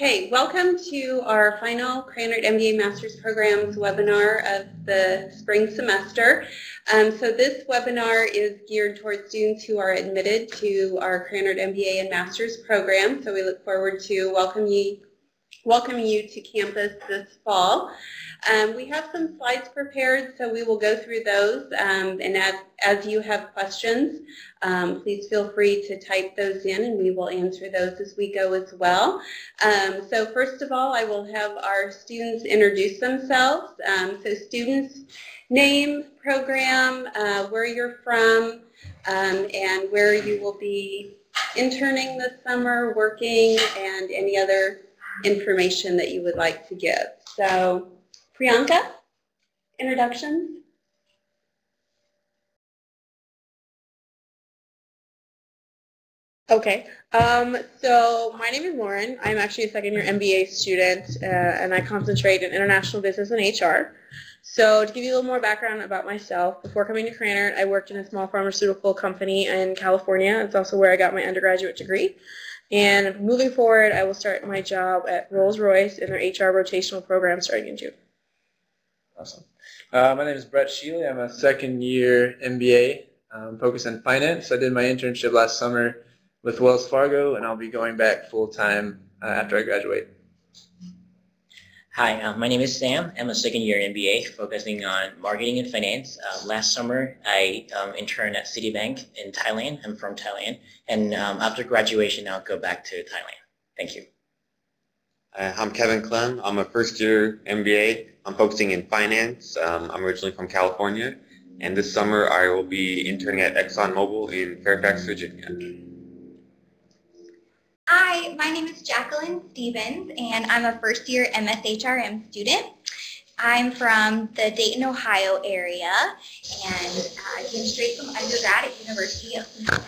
Okay, welcome to our final Krannert MBA Master's Programs webinar of the spring semester. So this webinar is geared towards students who are admitted to our Krannert MBA and Master's program. So we look forward to welcoming you to campus this fall. We have some slides prepared, so we will go through those. And as you have questions, please feel free to type those in, and we will answer those as we go as well. So first of all, I will have our students introduce themselves. So students, name, program, where you're from, and where you will be interning this summer, working, and any other information that you would like to give. So, Priyanka, introductions? Okay, so my name is Lauren. I'm actually a second-year MBA student, and I concentrate in international business and HR. So to give you a little more background about myself, before coming to Krannert, I worked in a small pharmaceutical company in California. It's also where I got my undergraduate degree. And moving forward, I will start my job at Rolls-Royce in their HR rotational program starting in June. Awesome. My name is Brett Sheely. I'm a second-year MBA focused on finance. I did my internship last summer with Wells Fargo, and I'll be going back full-time after I graduate. Hi, my name is Sam. I'm a second-year MBA focusing on marketing and finance. Last summer, I interned at Citibank in Thailand. I'm from Thailand. And after graduation, I'll go back to Thailand. Thank you. I'm Kevin Clem. I'm a first-year MBA. I'm focusing in finance. I'm originally from California. And this summer, I will be interning at ExxonMobil in Fairfax, Virginia. Hi, my name is Jacqueline Stevens, and I'm a first-year MSHRM student. I'm from the Dayton, Ohio area, and I came straight from undergrad at University of Cincinnati.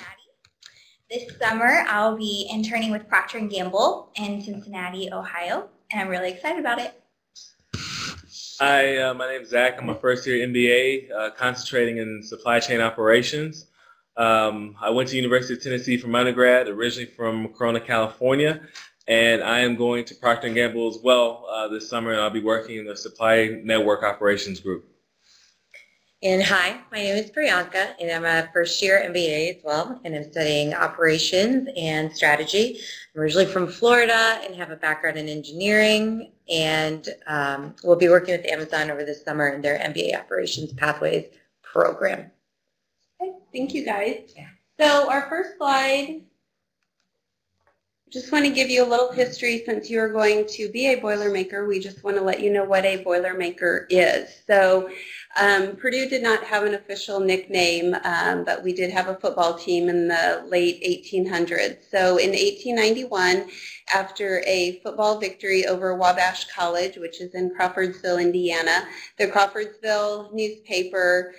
This summer, I'll be interning with Procter & Gamble in Cincinnati, Ohio, and I'm really excited about it. Hi, my name is Zach. I'm a first-year MBA concentrating in supply chain operations. I went to University of Tennessee for my undergrad, originally from Corona, California, and I am going to Procter & Gamble as well this summer, and I'll be working in the supply network operations group. And hi, my name is Priyanka, and I'm a first-year MBA as well, and I'm studying operations and strategy. I'm originally from Florida and have a background in engineering, and we'll be working with Amazon over the summer in their MBA Operations Pathways program. Okay, thank you guys. So our first slide, just want to give you a little history since you are going to be a Boilermaker. We just want to let you know what a Boilermaker is. So Purdue did not have an official nickname, but we did have a football team in the late 1800s. So in 1891, after a football victory over Wabash College, which is in Crawfordsville, Indiana, the Crawfordsville newspaper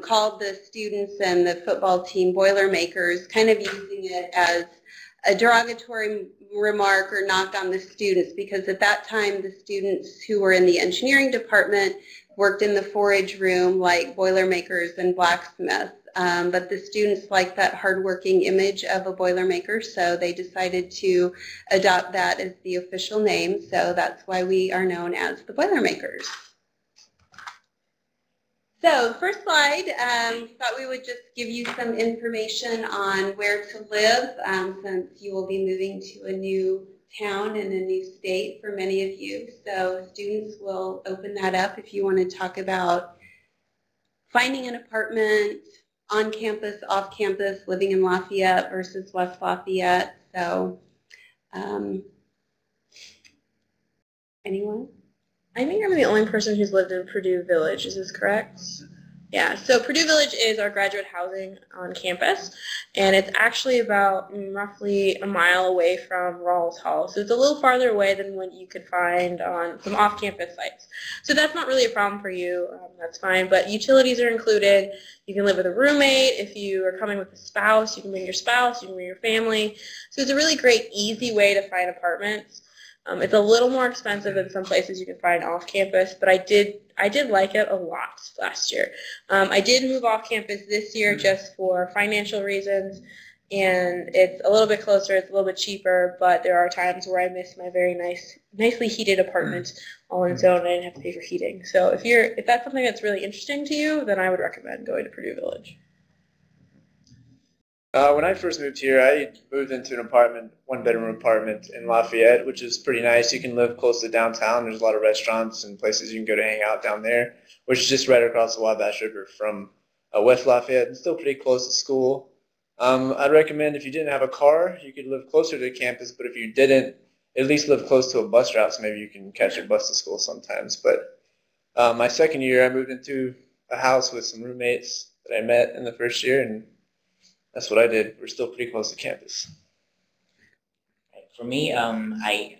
called the students and the football team Boilermakers, kind of using it as a derogatory remark or knock on the students, because at that time the students who were in the engineering department worked in the forage room like Boilermakers and blacksmiths. But the students liked that hardworking image of a Boilermaker, so they decided to adopt that as the official name. So that's why we are known as the Boilermakers. So first slide, thought we would just give you some information on where to live since you will be moving to a new town and a new state for many of you. So students will open that up if you want to talk about finding an apartment on campus, off campus, living in Lafayette versus West Lafayette. So anyone? I think I'm the only person who's lived in Purdue Village. Is this correct? Yeah, so Purdue Village is our graduate housing on campus, and it's actually about roughly a mile away from Rawls Hall. So it's a little farther away than what you could find on some off-campus sites. So that's not really a problem for you. That's fine, but utilities are included. You can live with a roommate. If you are coming with a spouse, you can bring your spouse, you can bring your family. So it's a really great, easy way to find apartments. It's a little more expensive than some places you can find off campus, but I did like it a lot last year. I did move off campus this year just for financial reasons, and it's a little bit closer, it's a little bit cheaper, but there are times where I miss my very nicely heated apartment all on its own, and I didn't have to pay for heating. So if that's something that's really interesting to you, then I would recommend going to Purdue Village. When I first moved here, I moved into an apartment, one-bedroom apartment in Lafayette, which is pretty nice. You can live close to downtown. There's a lot of restaurants and places you can go to hang out down there, which is just right across the Wabash River from West Lafayette, and still pretty close to school. I'd recommend if you didn't have a car, you could live closer to campus, but if you didn't, at least live close to a bus route, so maybe you can catch a bus to school sometimes. But my second year, I moved into a house with some roommates that I met in the first year, and that's what I did. We're still pretty close to campus. For me, I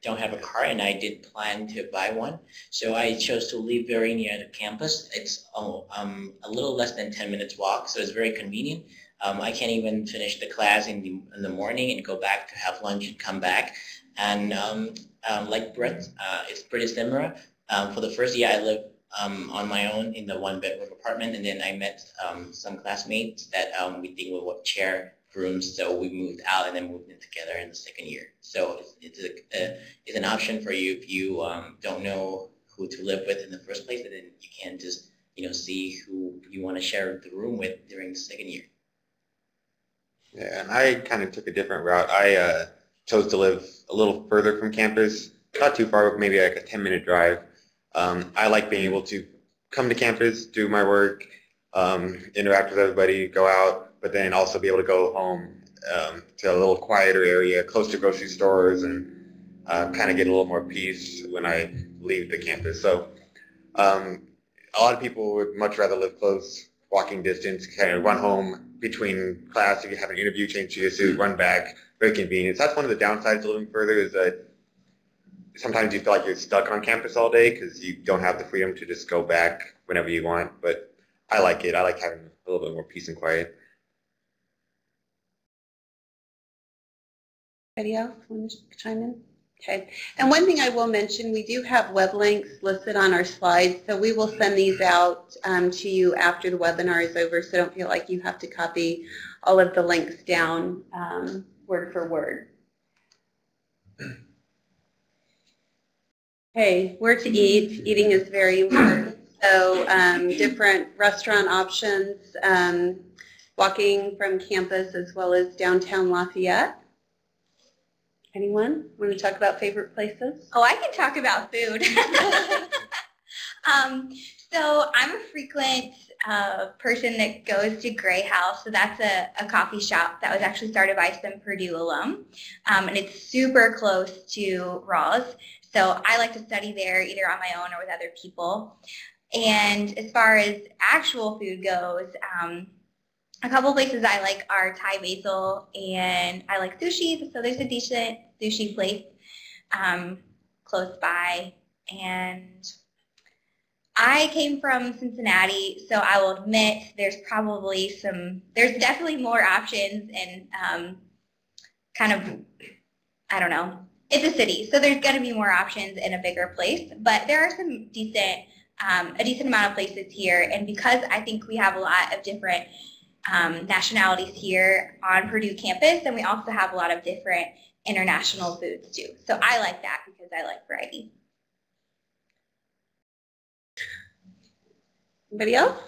don't have a car, and I did plan to buy one. So I chose to live very near the campus. It's a little less than 10 minutes walk, so it's very convenient. I can even finish the class in the morning and go back to have lunch and come back. And like Brett, it's pretty similar. For the first year, I lived on my own in the one-bedroom apartment, and then I met some classmates that we think we would share rooms, so we moved out and then moved in together in the second year. So it's an option for you if you don't know who to live with in the first place, and then you can just see who you want to share the room with during the second year. Yeah, and I kind of took a different route. I chose to live a little further from campus, not too far, maybe like a 10-minute drive. I like being able to come to campus, do my work, interact with everybody, go out, but then also be able to go home to a little quieter area, close to grocery stores, and kind of get a little more peace when I leave the campus. So a lot of people would much rather live close, walking distance, kind of run home between class. If you have an interview, change to your suit, run back, very convenient. So that's one of the downsides of living further, is that sometimes you feel like you're stuck on campus all day because you don't have the freedom to just go back whenever you want. But I like it. I like having a little bit more peace and quiet. Anybody else want to chime in? Okay. And one thing I will mention, we do have web links listed on our slides, so we will send these out to you after the webinar is over, so don't feel like you have to copy all of the links down word for word. Okay, where to eat. Eating is very important. So different restaurant options, walking from campus as well as downtown Lafayette. Anyone want to talk about favorite places? Oh, I can talk about food. So I'm a frequent person that goes to Gray House. So that's a coffee shop that was actually started by some Purdue alum. And it's super close to Rawls. So I like to study there either on my own or with other people. And as far as actual food goes, a couple places I like are Thai Basil, and I like sushi. So there's a decent sushi place close by. And I came from Cincinnati, so I will admit there's definitely more options, and kind of, I don't know, it's a city, so there's going to be more options in a bigger place, but there are some a decent amount of places here, and because I think we have a lot of different nationalities here on Purdue campus, and we also have a lot of different international foods too. So I like that because I like variety. Anybody else?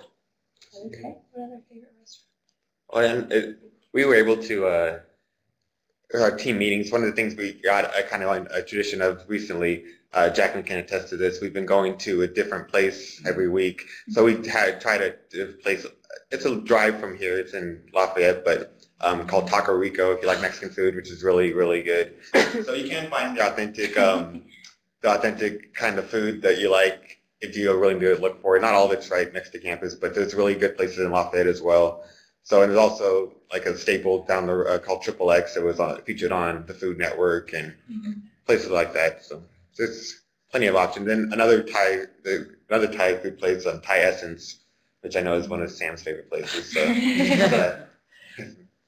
Okay. What other favorite restaurant? Well, and we were able to, our team meetings, one of the things we got kind of on a tradition of recently, Jacqueline can attest to this, we've been going to a different place every week. So we try to place, it's a drive from here, it's in Lafayette, but called Taco Rico, if you like Mexican food, which is really, really good. So you can find the authentic kind of food that you like if you really do look for it. Not all of it's right next to campus, but there's really good places in Lafayette as well. So, and there's also like a staple down the called Triple X that was featured on the Food Network and places like that. So there's plenty of options. And another Thai food place, Thai Essence, which I know is one of Sam's favorite places. So,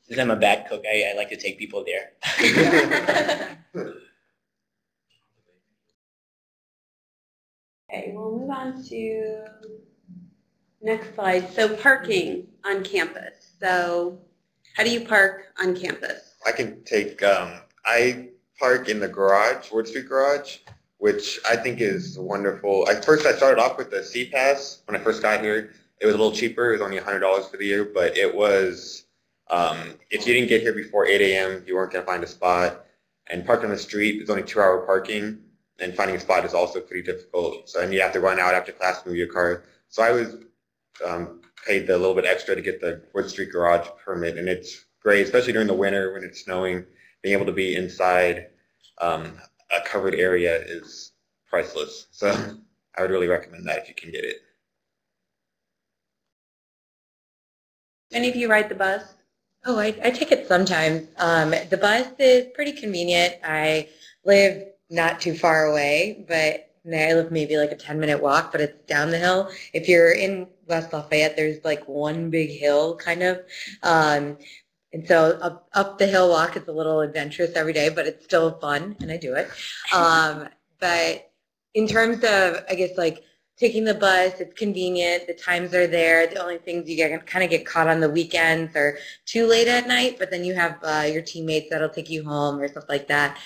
Since I'm a bad cook, I like to take people there. Okay, we'll move on to next slide. So parking on campus. So How do you park on campus? I can take, I park in the garage, Ward Street garage, which I think is wonderful. First I started off with the C-Pass when I first got here. It was a little cheaper. It was only $100 for the year, but it was, if you didn't get here before 8 a.m., you weren't going to find a spot. And parking on the street is only 2-hour parking, and finding a spot is also pretty difficult. So, and you have to run out after class to move your car. So I was paid the little bit extra to get the Wood Street garage permit, and it's great, especially during the winter when it's snowing. Being able to be inside a covered area is priceless. So I would really recommend that if you can get it. Any of you ride the bus? Oh, I take it sometimes. The bus is pretty convenient. I live not too far away, but I live maybe like a 10-minute walk, but it's down the hill. If you're in West Lafayette, there's like one big hill kind of. And so up the hill walk is a little adventurous every day, but it's still fun, and I do it. But in terms of, I guess, like taking the bus, it's convenient. The times are there. The only things you kind of get caught on the weekends or too late at night, but then you have your teammates that'll take you home or stuff like that.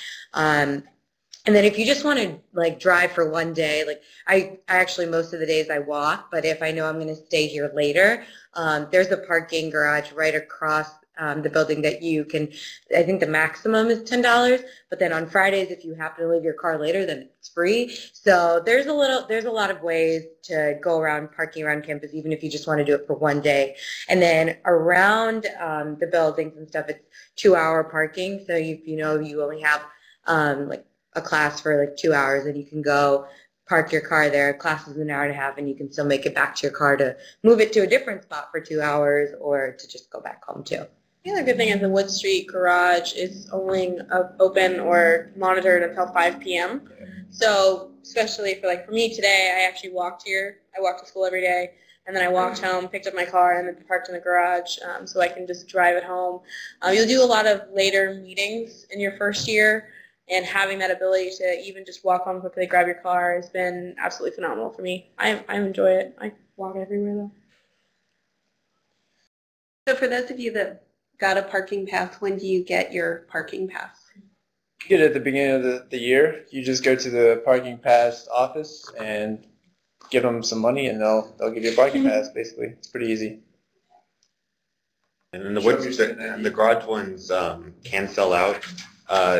And then if you just want to like drive for one day, like I actually most of the days I walk, but if I know I'm going to stay here later, there's a parking garage right across the building that you can, I think the maximum is $10, but then on Fridays if you happen to leave your car later, then it's free. So there's a lot of ways to go around parking around campus, even if you just want to do it for one day. And then around the buildings and stuff, it's 2-hour parking. So you know you only have like a class for like 2 hours, and you can go park your car there. Class is an hour and a half, and you can still make it back to your car to move it to a different spot for 2 hours or to just go back home too. The other good thing is the Wood Street garage is only open or monitored until 5 p.m. So especially for me today, I actually walked here. I walked to school every day, and then I walked home, picked up my car, and then parked in the garage so I can just drive it home. You'll do a lot of later meetings in your first year, and having that ability to even just walk home quickly, grab your car has been absolutely phenomenal for me. I enjoy it. I walk everywhere though. So for those of you that got a parking pass, when do you get your parking pass? You get it at the beginning of the year. You just go to the parking pass office and give them some money, and they'll give you a parking pass. Basically, it's pretty easy. And then the garage ones can sell out.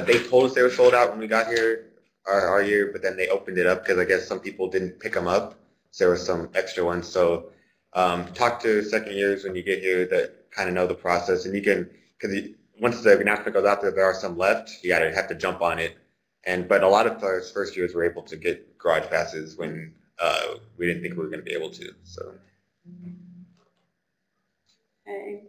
They told us they were sold out when we got here our year, but then they opened it up because I guess some people didn't pick them up. So there were some extra ones. So talk to second years when you get here that kind of know the process, and you can, because once the announcement goes out there are some left. You have to jump on it. But a lot of us first years were able to get garage passes when we didn't think we were going to be able to. So. Okay.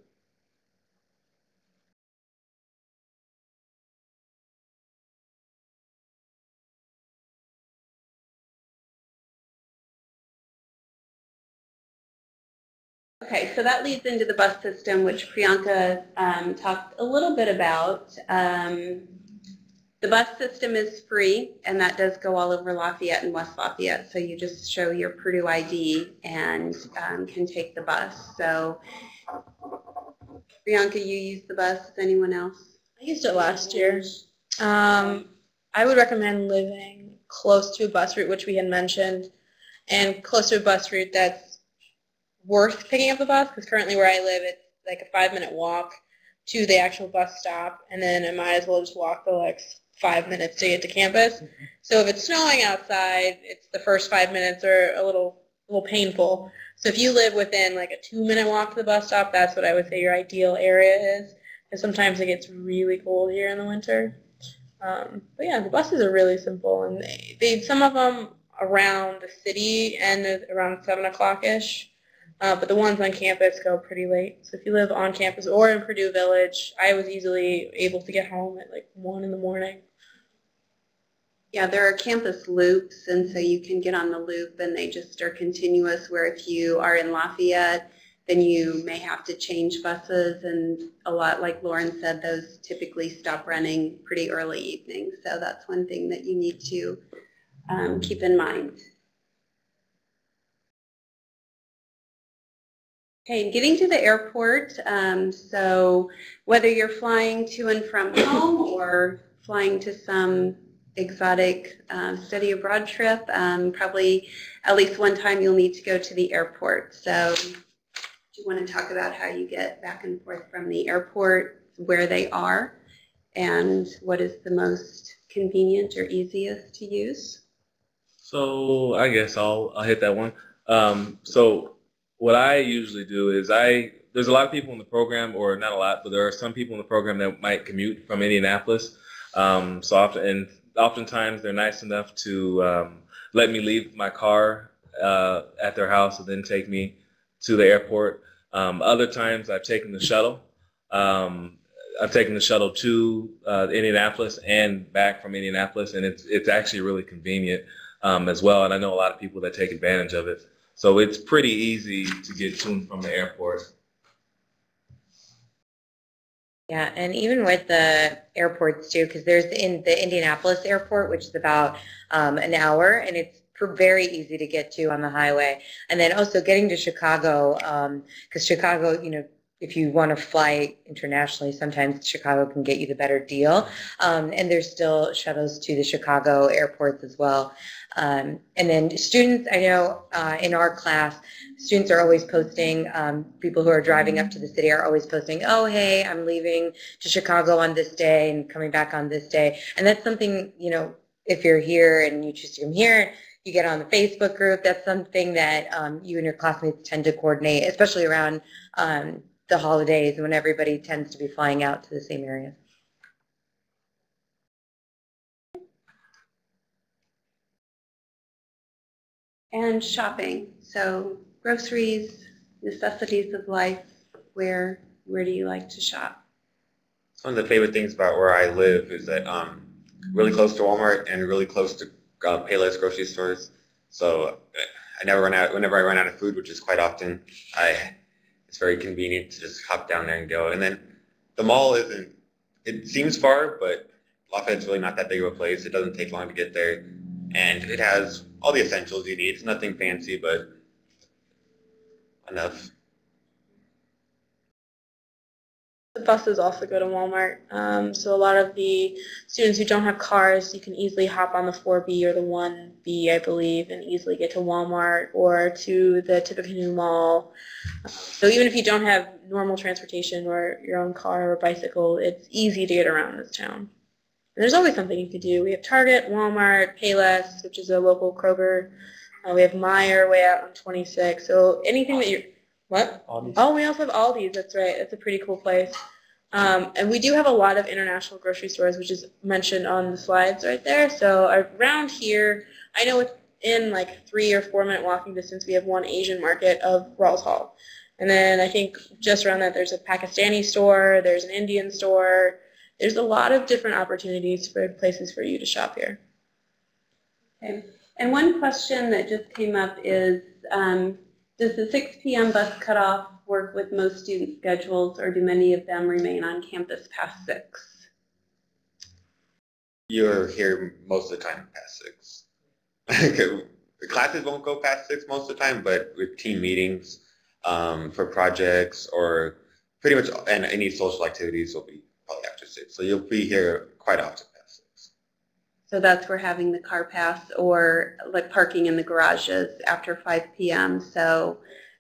Okay, so that leads into the bus system, which Priyanka talked a little bit about. The bus system is free, and that does go all over Lafayette and West Lafayette. So you just show your Purdue ID and can take the bus. So Priyanka, you use the bus. Anyone else? I used it last year. I would recommend living close to a bus route, which we had mentioned, and close to a bus route that's worth picking up the bus, because currently where I live, it's like a 5-minute walk to the actual bus stop, and then I might as well just walk the like 5 minutes to get to campus. So if it's snowing outside, it's the first 5 minutes are a little painful. So if you live within like a 2-minute walk to the bus stop, that's what I would say your ideal area is, because sometimes it gets really cold here in the winter. But yeah, the buses are really simple, and they some of them around the city and around 7 o'clock-ish. But the ones on campus go pretty late. So if you live on campus or in Purdue Village, I was easily able to get home at like 1 in the morning. Yeah, there are campus loops, and so you can get on the loop, and they just are continuous, where if you are in Lafayette, then you may have to change buses, and a lot, like Lauren said, those typically stop running pretty early evening. So that's one thing that you need to keep in mind. Okay, getting to the airport, so whether you're flying to and from home or flying to some exotic study abroad trip, probably at least one time you'll need to go to the airport. So do you want to talk about how you get back and forth from the airport, where they are, and what is the most convenient or easiest to use? So I guess I'll hit that one. So what I usually do is there's a lot of people in the program, or not a lot, but there are some people in the program that might commute from Indianapolis. Oftentimes they're nice enough to let me leave my car at their house and then take me to the airport. Other times I've taken the shuttle. I've taken the shuttle to Indianapolis and back from Indianapolis, and it's actually really convenient as well. And I know a lot of people that take advantage of it. So it's pretty easy to get to and from the airport. Yeah, and even with the airports too, because there's in the Indianapolis airport, which is about an hour, and it's very easy to get to on the highway. And then also getting to Chicago, because Chicago, you know, if you want to fly internationally, sometimes Chicago can get you the better deal. And there's still shuttles to the Chicago airports as well. And then students, I know in our class, students are always posting, people who are driving up to the city are always posting, oh, hey, I'm leaving to Chicago on this day and coming back on this day. And that's something, you know, if you're here and you choose to come here, you get on the Facebook group. That's something that you and your classmates tend to coordinate, especially around the holidays when everybody tends to be flying out to the same area. And shopping, so groceries, necessities of life, where do you like to shop? One of the favorite things about where I live is that really close to Walmart and really close to Payless grocery stores. So I never run out. Whenever I run out of food, which is quite often, it's very convenient to just hop down there and go. And then the mall isn't. It seems far, but Lafayette's really not that big of a place. It doesn't take long to get there, and it has all the essentials you need. It's nothing fancy, but enough. The buses also go to Walmart, so a lot of the students who don't have cars, you can easily hop on the 4B or the 1B, I believe, and easily get to Walmart or to the Tippecanoe Mall. So even if you don't have normal transportation or your own car or bicycle, it's easy to get around this town. And there's always something you could do. We have Target, Walmart, Payless, which is a local Kroger. We have Meijer way out on 26. So anything that you're... What? Aldi's. Oh, we also have Aldi's. That's right. That's a pretty cool place. And we do have a lot of international grocery stores, which is mentioned on the slides right there. So around here, I know within like 3 or 4 minute walking distance, we have one Asian market of Rawls Hall. And then I think just around that, there's a Pakistani store, there's an Indian store. There's a lot of different opportunities for places for you to shop here. Okay. And one question that just came up is, does the 6 p.m. bus cutoff work with most student schedules, or do many of them remain on campus past 6? You're here most of the time past 6. The classes won't go past 6 most of the time, but with team meetings for projects or pretty much and any social activities will be probably after 6. So you'll be here quite often past 6. So that's where having the car pass or like parking in the garages after 5 p.m. So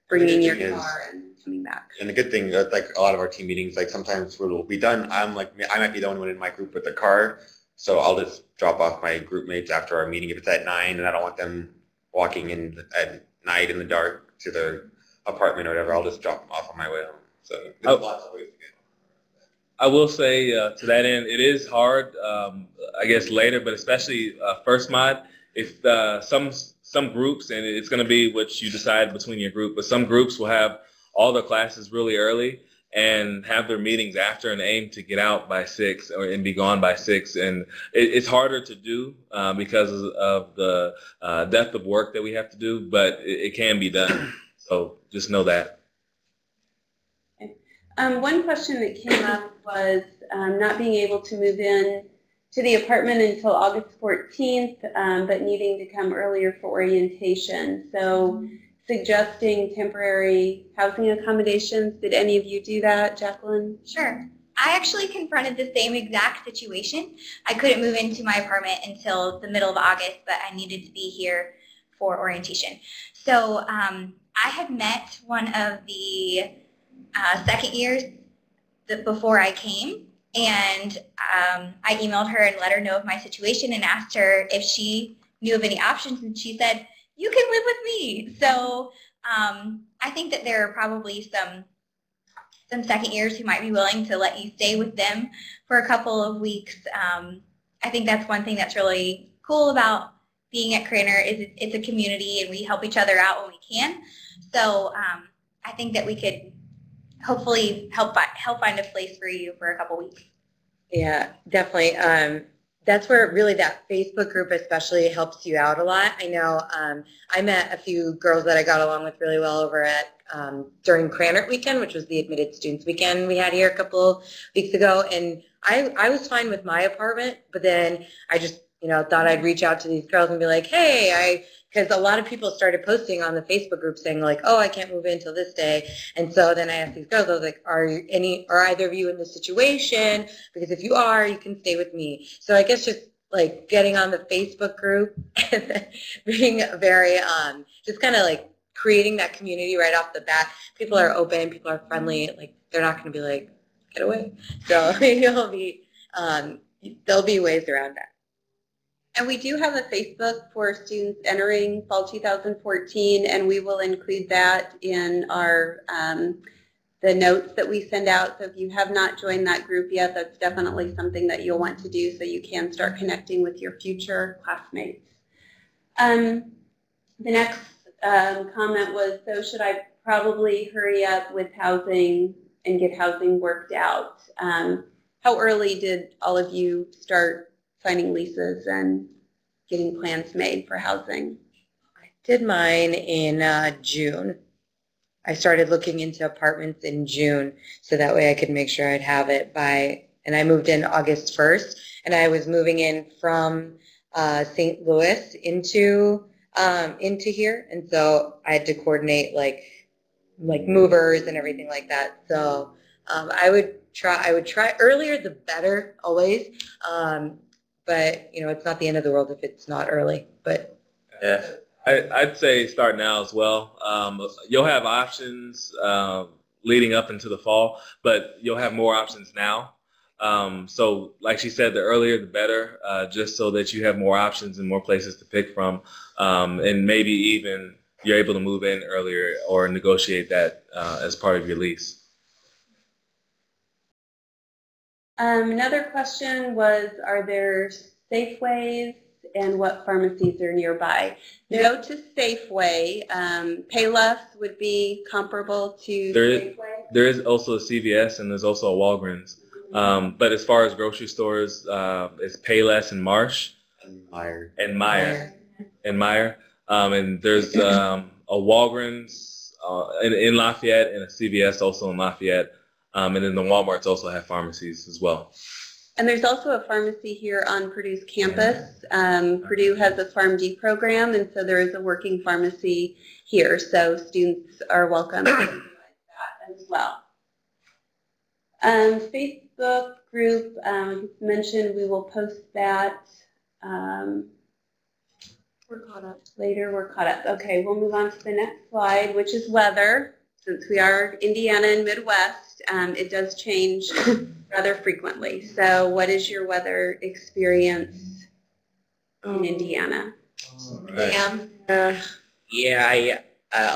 bringing your car and coming back. And the good thing, like a lot of our team meetings, like sometimes we'll be done. I might be the only one in my group with the car, so I'll just drop off my group mates after our meeting if it's at 9, and I don't want them walking in at night in the dark to their apartment or whatever. I'll just drop them off on my way home. So there's lots of ways to get. I will say to that end, it is hard, I guess later, but especially first mod, if some groups, and it's going to be what you decide between your group, but some groups will have all their classes really early and have their meetings after and aim to get out by 6 and be gone by 6. And it's harder to do because of the depth of work that we have to do, but it can be done. So just know that. One question that came up was not being able to move in to the apartment until August 14th, but needing to come earlier for orientation. So suggesting temporary housing accommodations. Did any of you do that, Jacqueline? Sure. I actually confronted the same exact situation. I couldn't move into my apartment until the middle of August, but I needed to be here for orientation. So I had met one of the second years before I came, and I emailed her and let her know of my situation and asked her if she knew of any options, and she said, "You can live with me." So I think that there are probably some second years who might be willing to let you stay with them for a couple of weeks. I think that's one thing that's really cool about being at Krannert is it's a community and we help each other out when we can. So I think that we could hopefully help find a place for you for a couple weeks. Yeah, definitely. That's where really that Facebook group especially helps you out a lot. I know I met a few girls that I got along with really well over at during Krannert weekend, which was the admitted students weekend we had here a couple weeks ago, and I was fine with my apartment, but then I just thought I'd reach out to these girls and be like, hey, because a lot of people started posting on the Facebook group saying like, oh, I can't move in until this day. And so then I asked these girls, I was like, are either of you in this situation? Because if you are, you can stay with me. So I guess just like getting on the Facebook group and being very, just kind of like creating that community right off the bat. People are open, people are friendly, like they're not going to be like, get away. So there'll be ways around that. And we do have a Facebook for students entering fall 2014, and we will include that in our the notes that we send out. So if you have not joined that group yet, that's definitely something that you'll want to do so you can start connecting with your future classmates. The next comment was, so should I probably hurry up with housing and get housing worked out? How early did all of you start signing leases and getting plans made for housing? I did mine in June. I started looking into apartments in June so that way I could make sure I'd have it by, and I moved in August 1st, and I was moving in from St. Louis into here, and so I had to coordinate like movers and everything like that. So I would try earlier the better always. But it's not the end of the world if it's not early. But yeah, I'd say start now as well. You'll have options leading up into the fall, but you'll have more options now. So like she said, the earlier the better, just so that you have more options and more places to pick from, and maybe even you're able to move in earlier or negotiate that as part of your lease. Another question was, are there Safeways and what pharmacies are nearby? No to Safeway. Payless would be comparable to Safeway. There is also a CVS and there's also a Walgreens. But as far as grocery stores, it's Payless and Marsh. And Meyer. And there's a Walgreens in Lafayette and a CVS also in Lafayette. And then the Walmarts also have pharmacies as well. And there's also a pharmacy here on Purdue's campus. Purdue has a PharmD program, and so there is a working pharmacy here. So students are welcome to utilize that as well. Facebook group, mentioned we will post that. We're caught up. Later, we're caught up. Okay, we'll move on to the next slide, which is weather. Since we are Indiana and Midwest, it does change rather frequently. So what is your weather experience in Indiana? A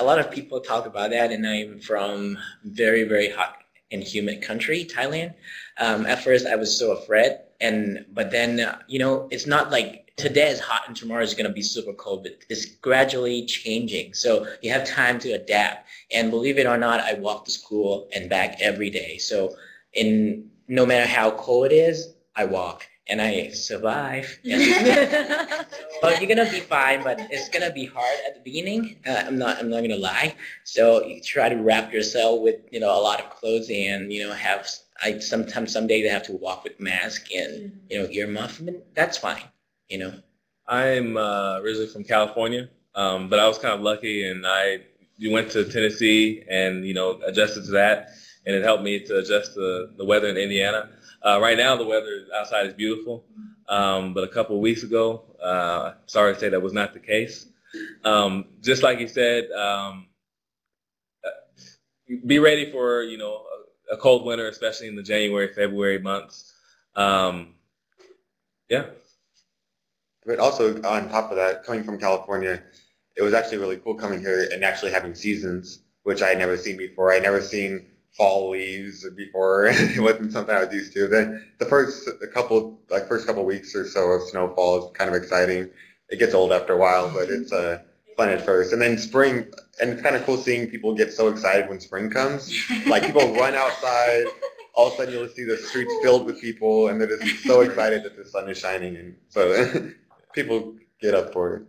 lot of people talk about that, and I'm from very, very hot and humid country, Thailand. At first, I was so afraid, but then, it's not like today is hot and tomorrow is going to be super cold, but it's gradually changing. So you have time to adapt. And believe it or not, I walk to school and back every day. So no matter how cold it is, I walk and I survive. But you're going to be fine, but it's going to be hard at the beginning. I'm not going to lie. So you try to wrap yourself with, a lot of clothes and, some days I have to walk with mask and, earmuff, but that's fine. I'm originally from California, but I was kind of lucky and I you went to Tennessee and adjusted to that, and it helped me to adjust to the weather in Indiana. Right now, the weather outside is beautiful, but a couple of weeks ago, sorry to say that was not the case. Just like you said, be ready for a cold winter, especially in the January, February months. Yeah. But also on top of that, coming from California, it was actually really cool coming here and actually having seasons, which I had never seen before. I had never seen fall leaves before. It wasn't something I was used to. The first couple weeks or so of snowfall is kind of exciting. It gets old after a while, but it's fun at first. And then spring, and it's kind of cool seeing people get so excited when spring comes. Like people run outside, all of a sudden you'll see the streets filled with people, and they're just so excited that the sun is shining, and so people get up for it.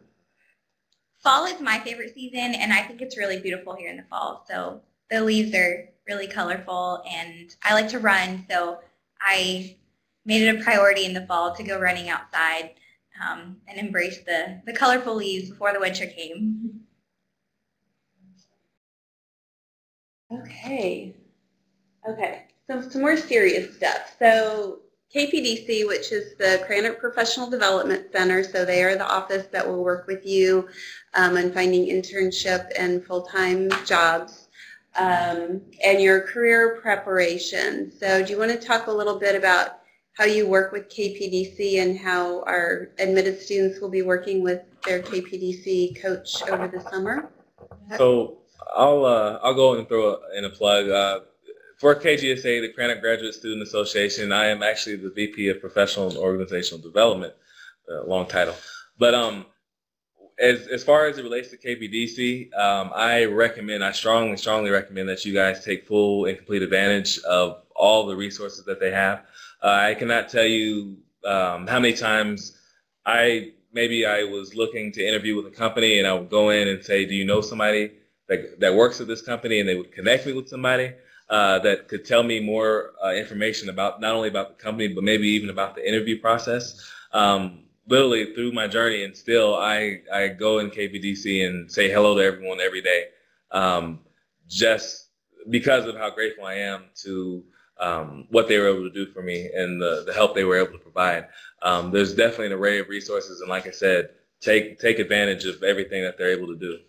Fall is my favorite season, and I think it's really beautiful here in the fall. So the leaves are really colorful, and I like to run, so I made it a priority in the fall to go running outside and embrace the colorful leaves before the winter came. Okay. So some more serious stuff. So KPDC, which is the Krannert Professional Development Center, so they are the office that will work with you on finding internship and full-time jobs and your career preparation. So do you want to talk a little bit about how you work with KPDC and how our admitted students will be working with their KPDC coach over the summer? So I'll go and throw in a plug. For KGSA, the Krannert Graduate Student Association, I am actually the VP of Professional and Organizational Development, long title. But as far as it relates to KPDC, I strongly recommend that you guys take full and complete advantage of all the resources that they have. I cannot tell you how many times I was looking to interview with a company, and I would go in and say, do you know somebody that works at this company? And they would connect me with somebody that could tell me more information about not only about the company, but maybe even about the interview process. Literally through my journey, and still I go in KPDC and say hello to everyone every day, just because of how grateful I am to what they were able to do for me and the help they were able to provide. There's definitely an array of resources, and like I said, take advantage of everything that they're able to do.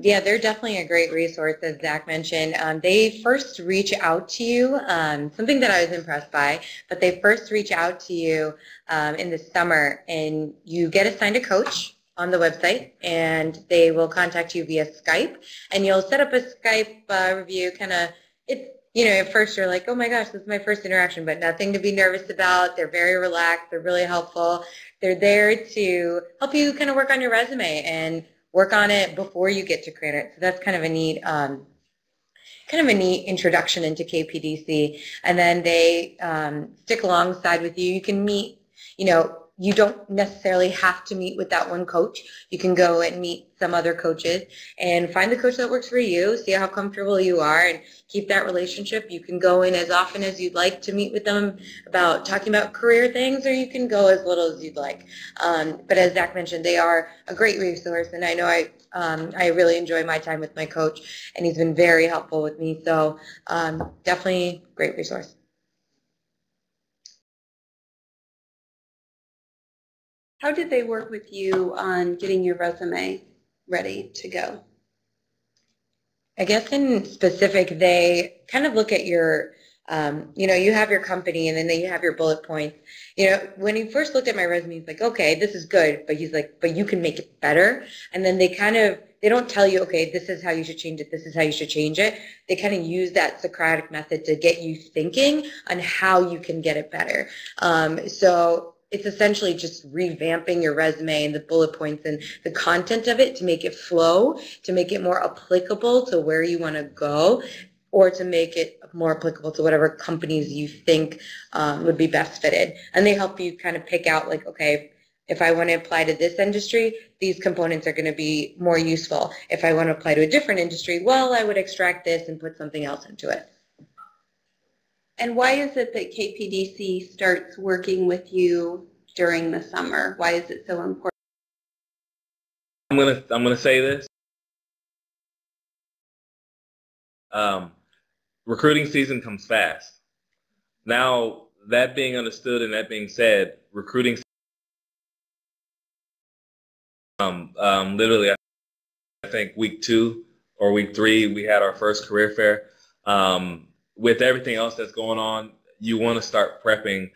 Yeah, they're definitely a great resource, as Zach mentioned. They first reach out to you, something that I was impressed by, but they first reach out to you in the summer, and you get assigned a coach on the website, and they will contact you via Skype, and you'll set up a Skype review. At first you're like, oh my gosh, this is my first interaction, but nothing to be nervous about. They're very relaxed. They're really helpful. They're there to help you kind of work on your resume and work on it before you get to Krannert. So that's kind of a neat introduction into KPDC. And then they stick alongside with you. You can meet, you don't necessarily have to meet with that one coach. You can go and meet some other coaches and find the coach that works for you, see how comfortable you are, and keep that relationship. You can go in as often as you'd like to meet with them about talking about career things, or you can go as little as you'd like. But as Zach mentioned, they are a great resource, and I know I really enjoy my time with my coach, and he's been very helpful with me. So definitely a great resource. How did they work with you on getting your resume ready to go? I guess in specific, they kind of look at your, you have your company, and then you have your bullet points. When he first looked at my resume, he's like, okay, this is good, but he's like, but you can make it better. And then they don't tell you, okay, this is how you should change it, this is how you should change it. They kind of use that Socratic method to get you thinking on how you can get it better. So it's essentially just revamping your resume and the bullet points and the content of it to make it flow, to make it more applicable to where you want to go, or to make it more applicable to whatever companies you think would be best fitted. And they help you kind of pick out, like, okay, if I want to apply to this industry, these components are going to be more useful. If I want to apply to a different industry, well, I would extract this and put something else into it. And why is it that KPDC starts working with you during the summer? Why is it so important? I'm gonna say this. Recruiting season comes fast. Now, that being understood and that being said, recruiting literally, I think week 2 or week 3, we had our first career fair. With everything else that's going on, you want to start prepping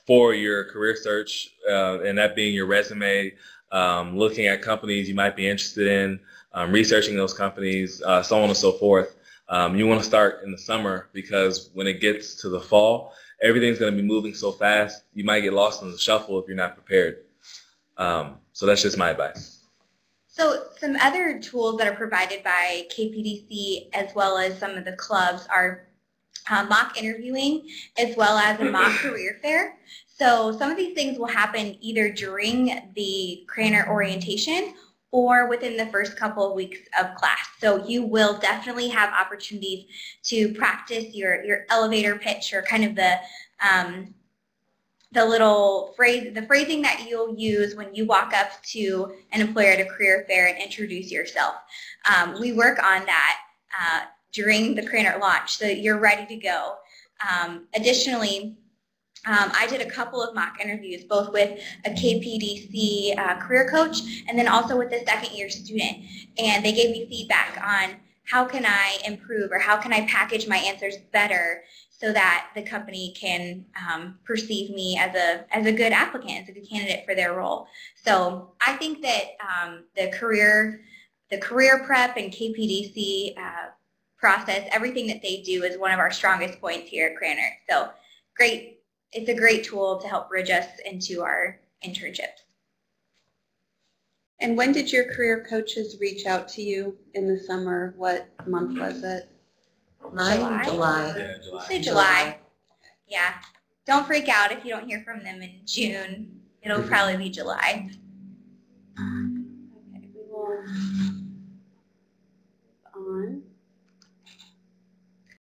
for your career search, and that being your resume, looking at companies you might be interested in, researching those companies, so on and so forth. You want to start in the summer because when it gets to the fall, everything's going to be moving so fast, you might get lost in the shuffle if you're not prepared. So that's just my advice. So some other tools that are provided by KPDC as well as some of the clubs are mock interviewing as well as a mock career fair. So some of these things will happen either during the Krannert orientation or within the first couple of weeks of class. So you will definitely have opportunities to practice your elevator pitch, or kind of the little phrase, the phrasing that you'll use when you walk up to an employer at a career fair and introduce yourself. We work on that during the Krannert Launch, so you're ready to go. Additionally, I did a couple of mock interviews, both with a KPDC career coach and then also with a second-year student. And they gave me feedback on how can I improve or how can I package my answers better so that the company can perceive me as a good applicant, as a good candidate for their role. So I think that the career prep and KPDC process, everything that they do is one of our strongest points here at Kramer. So great. It's a great tool to help bridge us into our internships. And when did your career coaches reach out to you in the summer? What month was it? July. Yeah, July. Say July. Yeah. Don't freak out if you don't hear from them in June. It'll probably be July. Okay, we will move on.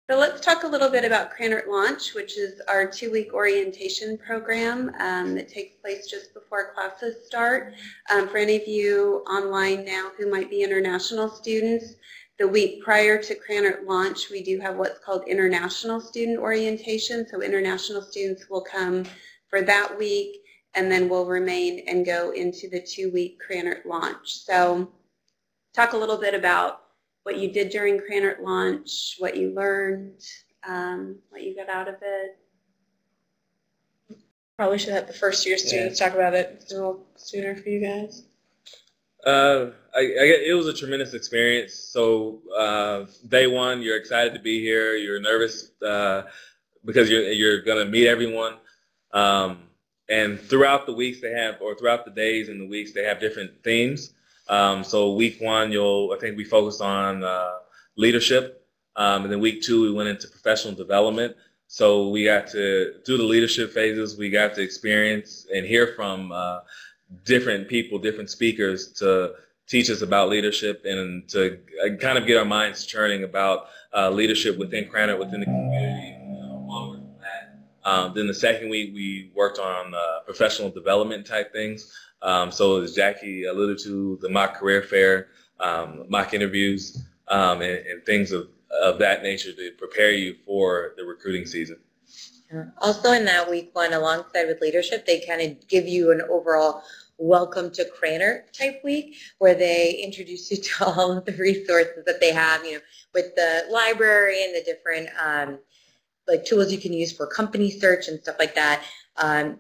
So let's talk a little bit about Krannert Launch, which is our 2-week orientation program that takes place just before classes start. For any of you online now who might be international students, the week prior to Krannert Launch, we do have what's called international student orientation. So international students will come for that week and then will remain and go into the 2-week Krannert Launch. So talk a little bit about what you did during Krannert Launch, what you learned, what you got out of it. Probably should have the first-year students talk about it. It's a little sooner for you guys. It was a tremendous experience. So day one, you're excited to be here. You're nervous because you're going to meet everyone. And throughout the weeks they have, or throughout the days and the weeks, they have different themes. So week 1, I think we focused on leadership. And then week 2, we went into professional development. So we got to do the leadership phases. We got to experience and hear from different people, different speakers to teach us about leadership and to kind of get our minds churning about leadership within Krannert, within the community. Then the second week, we worked on professional development type things. So as Jackie alluded to, the mock career fair, mock interviews, and things of that nature to prepare you for the recruiting season. Also in that week 1, alongside with leadership, they kind of give you an overall welcome to Krannert type week where they introduce you to all of the resources that they have, with the library and the different like tools you can use for company search and stuff like that.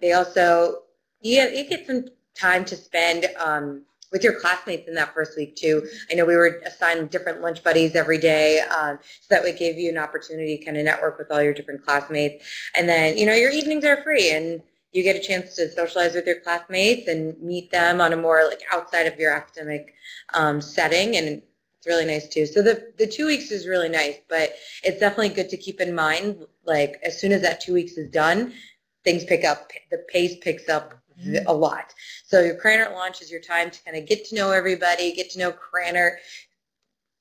They also, you get some time to spend with your classmates in that first week too. I know we were assigned different lunch buddies every day, so that would give you an opportunity to kind of network with all your different classmates. And then, your evenings are free and you get a chance to socialize with your classmates and meet them on a more like outside of your academic setting, and it's really nice too. So the 2 weeks is really nice, but it's definitely good to keep in mind, like as soon as that 2 weeks is done, things pick up, the pace picks up a lot. So your Krannert Launch is your time to kind of get to know everybody, get to know Krannert,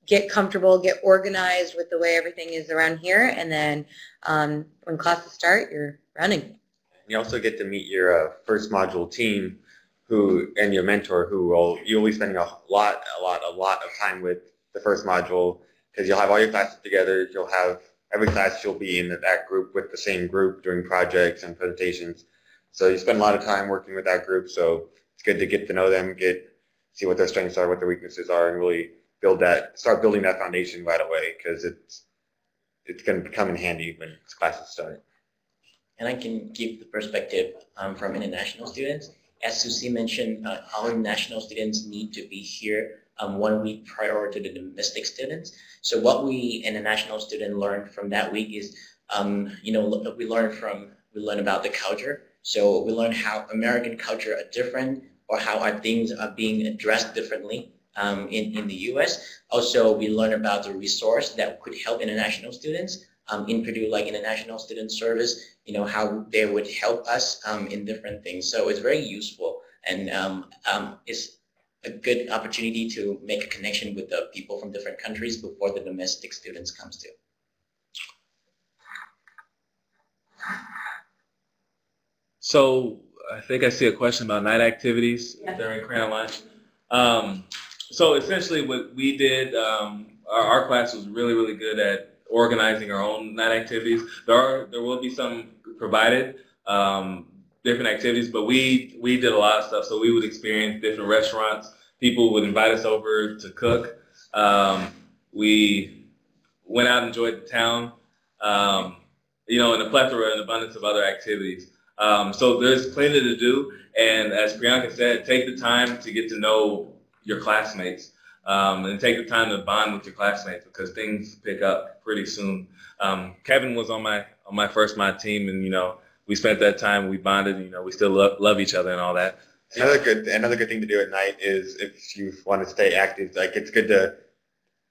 get comfortable, get organized with the way everything is around here, and then when classes start, you're running. You also get to meet your first module team, and your mentor who you'll be spending a lot of time with the first module, because you'll have all your classes together. You'll have every class you'll be in that group with the same group doing projects and presentations. So you spend a lot of time working with that group. So it's good to get to know them, see what their strengths are, what their weaknesses are, and really start building that foundation right away, because it's going to come in handy when classes start. And I can give the perspective from international students. As Susie mentioned, our international students need to be here 1 week prior to the domestic students. So what we international student learn from that week is, we learn about the culture. So we learn how American culture are different, or how our things are being addressed differently in the U.S. Also, we learn about the resource that could help international students in Purdue, like International Student Service, how they would help us in different things. So it's very useful, and it's a good opportunity to make a connection with the people from different countries before the domestic students comes to. So I think I see a question about night activities during Krannert Launch. So essentially what we did, our class was really good at organizing our own night activities. There will be some provided different activities, but we did a lot of stuff. So we would experience different restaurants. People would invite us over to cook. We went out and enjoyed the town, and a plethora and abundance of other activities. So there's plenty to do, and as Priyanka said, take the time to get to know your classmates, and take the time to bond with your classmates, because things pick up pretty soon. Kevin was on my first mod team, and we spent that time, we bonded, we still love each other and all that. Another good thing to do at night is, if you want to stay active, it's good to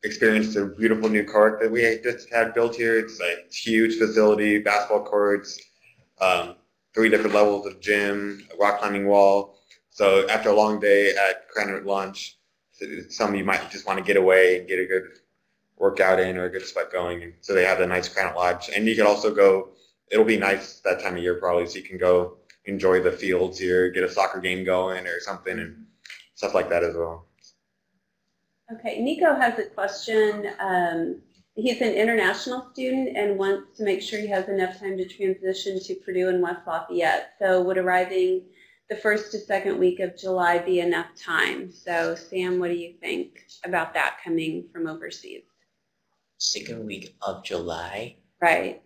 experience the beautiful new court that we just had built here. It's a huge facility, basketball courts, 3 different levels of gym, a rock climbing wall. So after a long day at Krannert Launch, some of you might just want to get away and get a good workout in or a good sweat going. And so they have the nice Krannert Lodge. And you can also go, it'll be nice that time of year probably, so you can go enjoy the fields here, get a soccer game going or something, and stuff like that as well. Okay, Nico has a question. He's an international student and wants to make sure he has enough time to transition to Purdue and West Lafayette. So would arriving the first to second week of July be enough time? So Sam, what do you think about that coming from overseas? Second week of July? Right.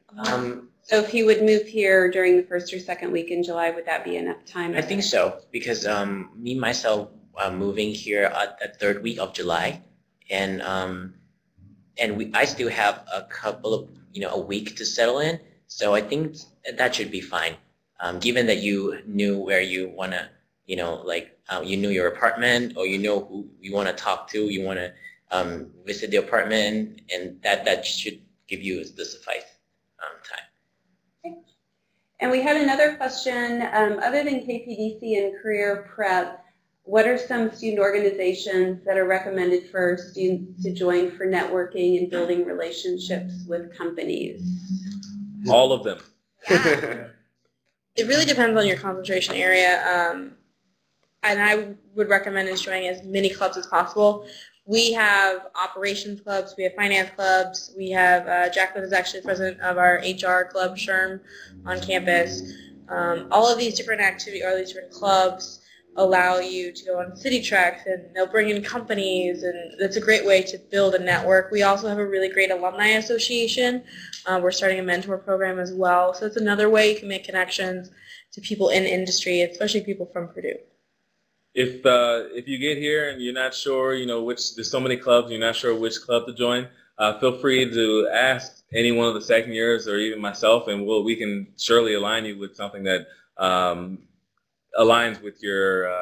So if he would move here during the first or second week in July, would that be enough time? I think so, because me, myself, moving here at the third week of July, and I still have a couple of, a week to settle in. So I think that should be fine. Given that you knew where you want to, you knew your apartment, or you know who you want to talk to, you want to visit the apartment, and that should give you the suffice time. Okay. And we had another question. Other than KPDC and career prep, what are some student organizations that are recommended for students to join for networking and building relationships with companies? All of them. Yeah. It really depends on your concentration area, and I would recommend joining as many clubs as possible. We have operations clubs, we have finance clubs, we have, Jacqueline is actually president of our HR club, SHRM, on campus. All of these different activities, or these different clubs, allow you to go on city treks, and they'll bring in companies, and that's a great way to build a network. We also have a really great alumni association. We're starting a mentor program as well, so it's another way you can make connections to people in industry, especially people from Purdue. If you get here and you're not sure, there's so many clubs, you're not sure which club to join, feel free to ask any one of the second years or even myself, and we can surely align you with something that aligns with your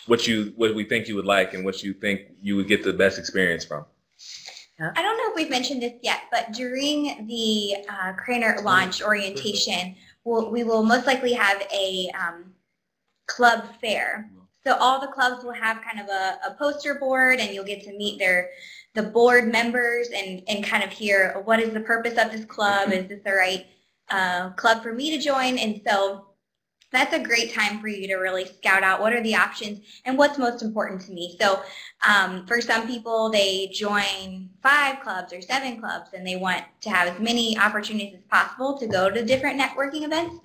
what we think you would like and what you think you would get the best experience from. I don't know if we've mentioned this yet, but during the Krannert Launch orientation, we will most likely have a club fair. So all the clubs will have kind of a poster board, and you'll get to meet the board members and kind of hear, what is the purpose of this club? Is this the right club for me to join? And so that's a great time for you to really scout out what are the options and what's most important to me. So for some people, they join 5 clubs or 7 clubs, and they want to have as many opportunities as possible to go to different networking events.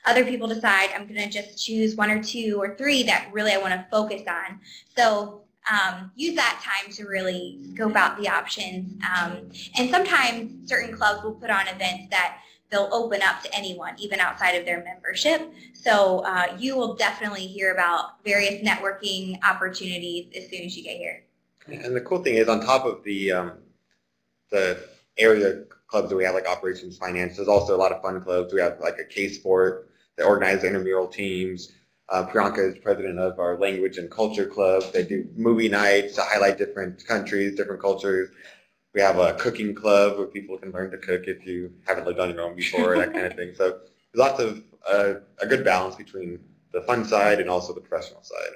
Other people decide, I'm going to just choose 1 or 2 or 3 that really I want to focus on. So use that time to really scope out the options. And sometimes certain clubs will put on events that they'll open up to anyone, even outside of their membership. So you will definitely hear about various networking opportunities as soon as you get here. And the cool thing is, on top of the area clubs that we have, like operations, finance, there's also a lot of fun clubs. We have like a K-Sport that organizes intramural teams. Priyanka is president of our language and culture club. They do movie nights to highlight different countries, different cultures. We have a cooking club where people can learn to cook if you haven't lived on your own before, that kind of thing. So there's lots of a good balance between the fun side and also the professional side.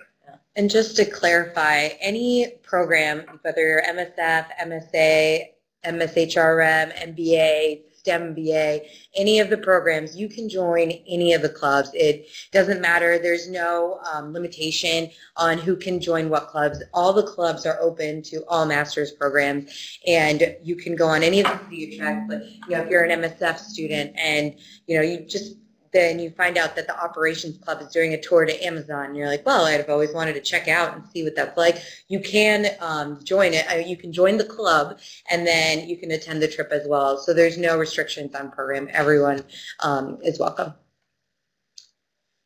And just to clarify, any program, whether you're MSF, MSA, MSHRM, MBA, STEM MBA, any of the programs, you can join any of the clubs. It doesn't matter. There's no limitation on who can join what clubs. All the clubs are open to all master's programs, and you can go on any of the city tracks. But if you're an MSF student and then you find out that the operations club is doing a tour to Amazon, and you're like, well, I've always wanted to check out and see what that's like. You can join it. You can join the club, and then you can attend the trip as well. So there's no restrictions on program. Everyone is welcome.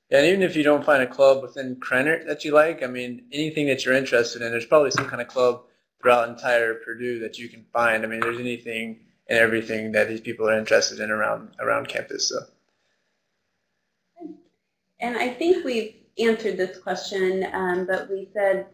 Yeah, and even if you don't find a club within Krannert that you like, I mean, anything that you're interested in, there's probably some kind of club throughout entire Purdue that you can find. I mean, there's anything and everything that these people are interested in around campus. So. And I think we've answered this question, but we said,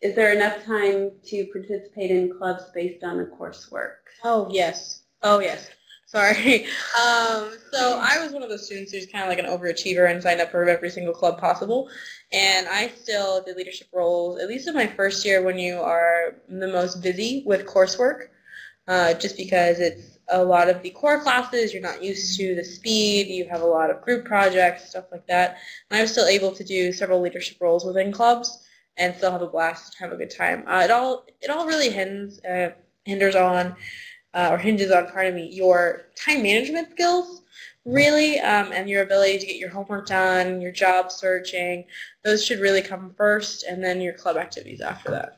is there enough time to participate in clubs based on the coursework? Oh, yes. Oh, yes. Sorry. So I was one of those students who's kind of like an overachiever and signed up for every single club possible. And I still did leadership roles, at least in my first year when you are the most busy with coursework, just because it's a lot of the core classes, you're not used to the speed, you have a lot of group projects, stuff like that. And I was still able to do several leadership roles within clubs and still have a blast, have a good time. It all really hinges on your time management skills, really, and your ability to get your homework done, your job searching. Those should really come first, and then your club activities after that.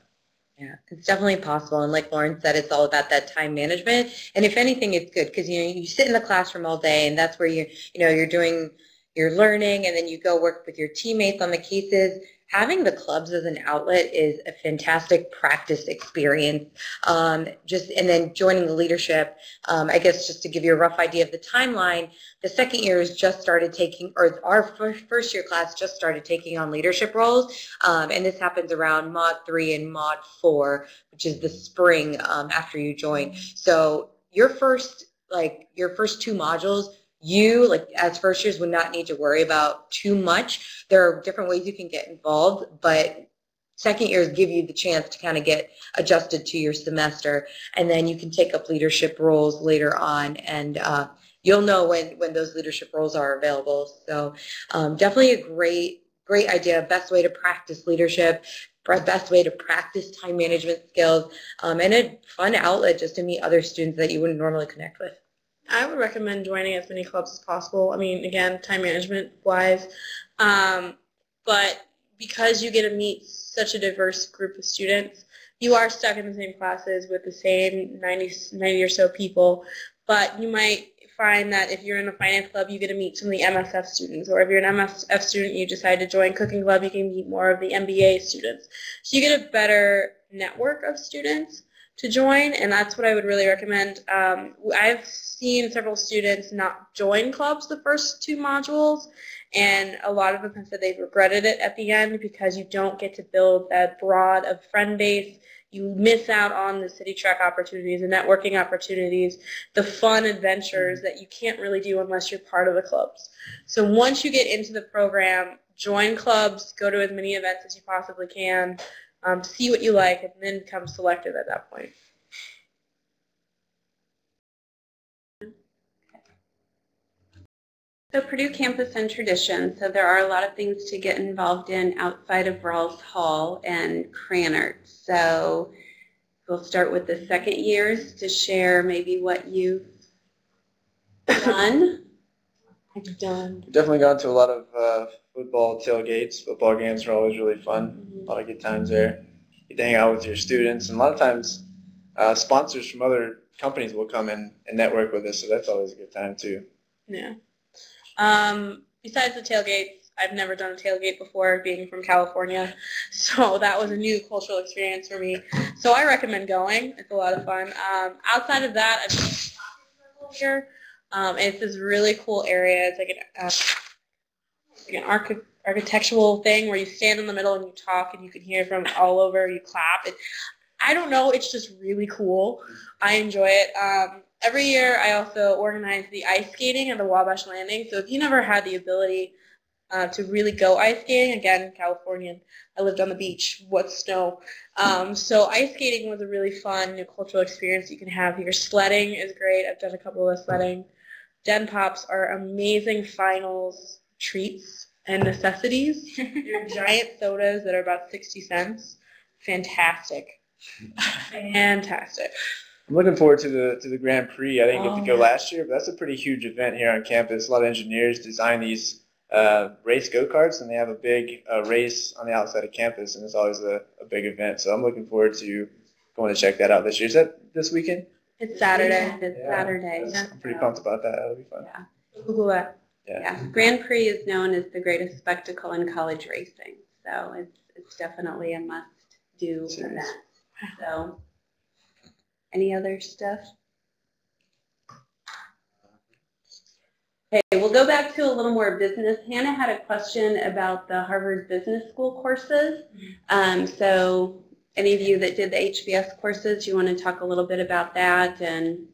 Yeah, it's definitely possible, and like Lauren said, it's all about that time management. And if anything, it's good because you sit in the classroom all day, and that's where you're doing your learning, and then you go work with your teammates on the cases. Having the clubs as an outlet is a fantastic practice experience. And then joining the leadership, I guess just to give you a rough idea of the timeline, the second year has just started taking, or our first year class just started taking on leadership roles, and this happens around Mod 3 and Mod 4, which is the spring after you join. So your first 2 modules, you, as first years, would not need to worry about too much. There are different ways you can get involved, but second years give you the chance to kind of get adjusted to your semester, and then you can take up leadership roles later on, and you'll know when those leadership roles are available. So definitely a great idea, best way to practice leadership, best way to practice time management skills, and a fun outlet just to meet other students that you wouldn't normally connect with. I would recommend joining as many clubs as possible. I mean, again, time management wise, but because you get to meet such a diverse group of students, you are stuck in the same classes with the same 90 or so people, but you might find that if you're in a finance club, you get to meet some of the MSF students, or if you're an MSF student, you decide to join cooking club, you can meet more of the MBA students. So you get a better network of students to join, and that's what I would really recommend. I've seen several students not join clubs the first 2 modules, and a lot of them have said they've regretted it at the end because you don't get to build that broad of friend base. You miss out on the city track opportunities, the networking opportunities, the fun adventures that you can't really do unless you're part of the clubs. So once you get into the program, join clubs, go to as many events as you possibly can, see what you like, and then become selective at that point. So Purdue campus and tradition. So there are a lot of things to get involved in outside of Rawls Hall and Krannert. So we'll start with the second years to share maybe what you've done. I've done. We've definitely gone to a lot of football tailgates. Football games are always really fun. A lot of good times there. You hang out with your students, and a lot of times sponsors from other companies will come in and network with us, so that's always a good time too. Yeah. Besides the tailgates, I've never done a tailgate before, being from California, so that was a new cultural experience for me. So I recommend going. It's a lot of fun. Outside of that, I've been in a here. It's this really cool area. It's like an architectural thing where you stand in the middle and you talk and you can hear from all over. You clap. I don't know. It's just really cool. I enjoy it. Every year I also organize the ice skating at the Wabash Landing. So if you never had the ability to really go ice skating, again, Californian, I lived on the beach. What's snow? So ice skating was a really fun new cultural experience you can have here. Sledding is great. I've done a couple of sledding. Den Pops are amazing finals treats and necessities. They're giant sodas that are about 60 cents. Fantastic. Fantastic. I'm looking forward to the Grand Prix. I didn't get to go last year, but that's a pretty huge event here on campus. A lot of engineers design these race go-karts, and they have a big race on the outside of campus, and it's always a big event. So I'm looking forward to going to check that out this year. Is that this weekend? It's Saturday. It's Saturday. I'm pretty pumped about that. That'll be fun. Yeah. Google that. Yeah. Grand Prix is known as the greatest spectacle in college racing. So it's definitely a must-do event. So, any other stuff? Okay, we'll go back to a little more business. Hannah had a question about the Harvard Business School courses. So, any of you that did the HBS courses, you want to talk a little bit about that and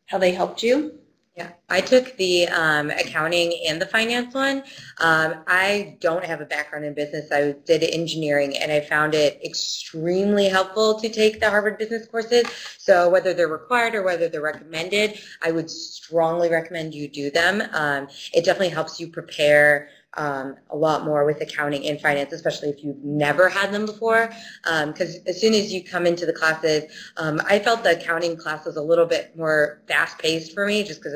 how they helped you? Yeah, I took the accounting and the finance one. I don't have a background in business. I did engineering, and I found it extremely helpful to take the Harvard Business courses. So whether they're required or whether they're recommended, I would strongly recommend you do them. It definitely helps you prepare a lot more with accounting and finance, especially if you've never had them before. Because as soon as you come into the classes, I felt the accounting class was a little bit more fast-paced for me, just because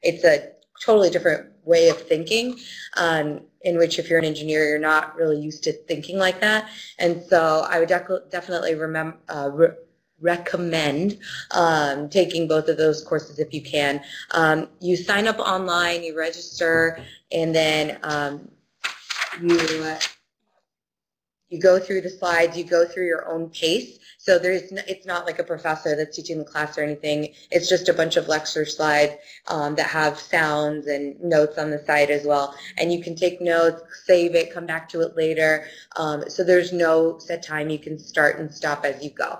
it's a totally different way of thinking, in which if you're an engineer, you're not really used to thinking like that. And so I would definitely recommend taking both of those courses if you can. You sign up online, you register, and then you go through the slides, you go through your own pace. So it's not like a professor that's teaching the class or anything. It's just a bunch of lecture slides that have sounds and notes on the side as well. And you can take notes, save it, come back to it later. So there's no set time. You can start and stop as you go.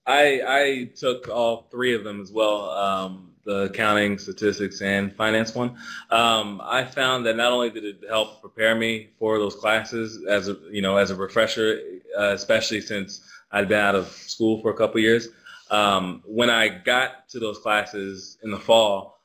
I took all three of them as well, the accounting, statistics, and finance one. I found that not only did it help prepare me for those classes as a refresher, especially since I'd been out of school for a couple of years. When I got to those classes in the fall,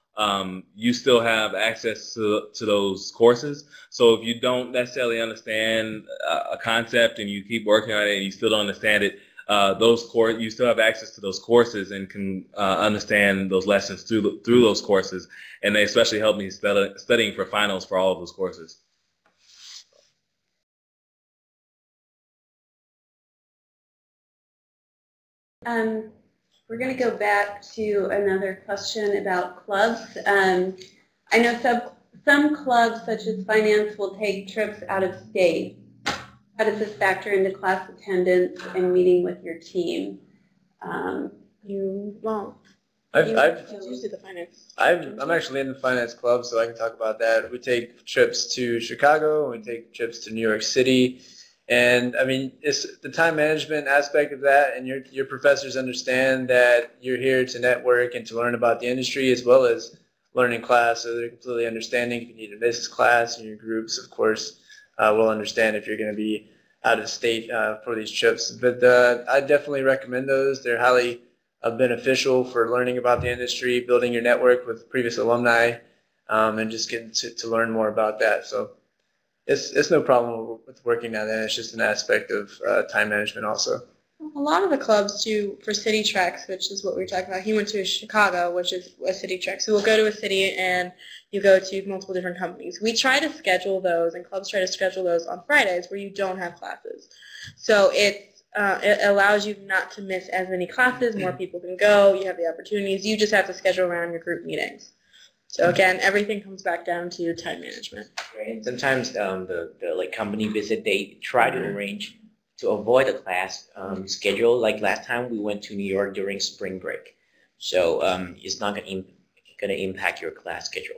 you still have access to those courses. So if you don't necessarily understand a concept and you keep working on it and you still don't understand it, you still have access to those courses and can understand those lessons through those courses, and they especially helped me studying for finals for all of those courses. We're going to go back to another question about clubs. I know some clubs, such as finance, will take trips out of state. How does this factor into class attendance and meeting with your team? You won't. I'm I'm actually in the finance club, so I can talk about that. We take trips to Chicago, we take trips to New York City, and I mean, it's the time management aspect of that, and your professors understand that you're here to network and to learn about the industry as well as learn in class, so they're completely understanding. If you need to miss class, and your groups, of course, will understand if you're going to be out of state for these trips. But I definitely recommend those. They're highly beneficial for learning about the industry, building your network with previous alumni, and just getting to learn more about that. So it's no problem with working on that. It's just an aspect of time management also. A lot of the clubs too, for city treks, which is what we were talking about. He went to Chicago, which is a city trek. So we'll go to a city and you go to multiple different companies. We try to schedule those, and clubs try to schedule those on Fridays where you don't have classes. So it allows you not to miss as many classes. More people can go. You have the opportunities. You just have to schedule around your group meetings. So again, everything comes back down to time management. Right. And sometimes the like company visit, they try to arrange to avoid a class schedule. Like last time we went to New York during spring break. So it's not going to impact your class schedule.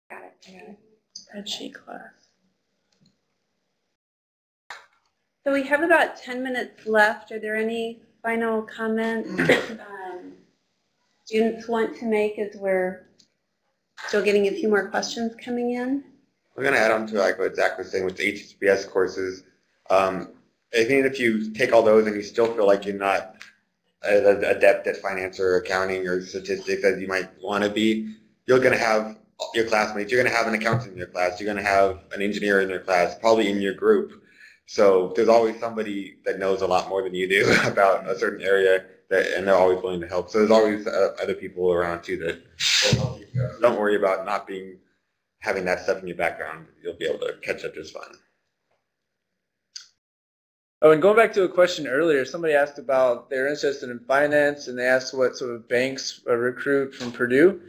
Got it. Spreadsheet class. So we have about 10 minutes left. Are there any final comments students want to make as we're still getting a few more questions coming in? We're going to add on to like what Zach was saying with the HSBS courses. I think if you take all those and you still feel like you're not adept at finance or accounting or statistics as you might want to be, you're going to have your classmates. You're going to have an accountant in your class. You're going to have an engineer in your class, probably in your group. So there's always somebody that knows a lot more than you do about a certain area, and they're always willing to help. So there's always other people around too that will help you. Don't worry about not having that stuff in your background. You'll be able to catch up just fine. Oh, and going back to a question earlier, somebody asked about they're interested in finance, and they asked what sort of banks recruit from Purdue.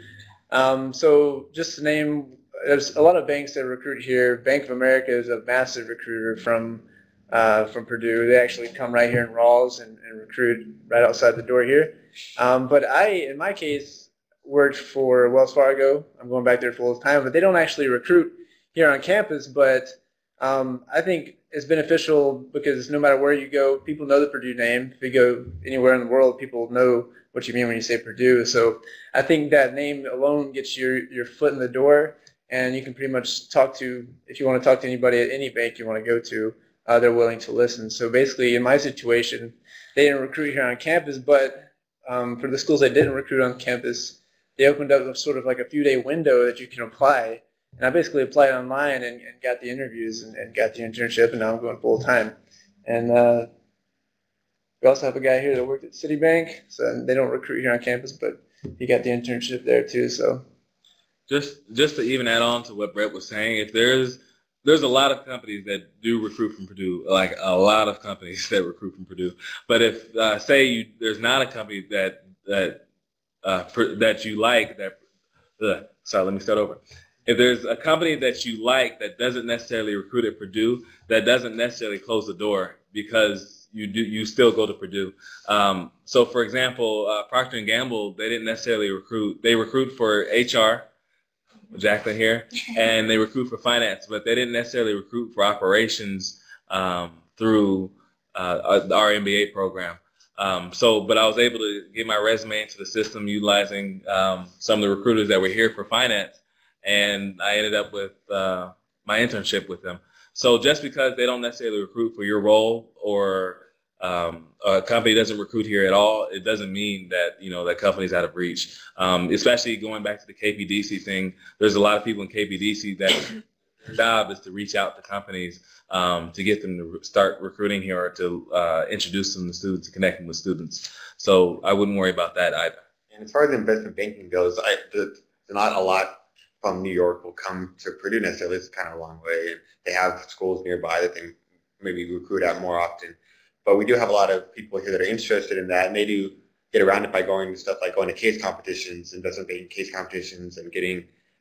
So just to name, there's a lot of banks that recruit here. Bank of America is a massive recruiter from Purdue. They actually come right here in Rawls and recruit right outside the door here. But in my case, worked for Wells Fargo. I'm going back there full time, but they don't actually recruit here on campus. But I think it's beneficial because no matter where you go, people know the Purdue name. If you go anywhere in the world, people know what you mean when you say Purdue. So I think that name alone gets your foot in the door, and you can pretty much if you want to talk to anybody at any bank you want to go to, they're willing to listen. So basically, in my situation, they didn't recruit here on campus, but for the schools that didn't recruit on campus, they opened up sort of like a few-day window that you can apply. And I basically applied online and got the interviews and got the internship, and now I'm going full-time. And we also have a guy here that worked at Citibank, so they don't recruit here on campus, but he got the internship there too. So just to even add on to what Brett was saying, if there's a lot of companies that do recruit from Purdue, like a lot of companies that recruit from Purdue. But if there's not a company that you like sorry, let me start over. If there's a company that you like that doesn't necessarily recruit at Purdue, that doesn't necessarily close the door because you still go to Purdue. So for example, Procter & Gamble, they didn't necessarily recruit. They recruit for HR, Jacqueline here, and they recruit for finance, but they didn't necessarily recruit for operations through our MBA program. But I was able to get my resume into the system utilizing some of the recruiters that were here for finance, and I ended up with my internship with them. So just because they don't necessarily recruit for your role or a company doesn't recruit here at all, it doesn't mean that that company's out of reach. Especially going back to the KPDC thing, there's a lot of people in KPDC that their job is to reach out to companies to get them to start recruiting here or to introduce them to students, to connect them with students. So I wouldn't worry about that either. And as far as investment banking goes, not a lot from New York will come to Purdue necessarily. It's kind of a long way. They have schools nearby that they maybe recruit out more often. But we do have a lot of people here that are interested in that, and they do get around it by going to stuff like going to case competitions, investment banking case competitions, and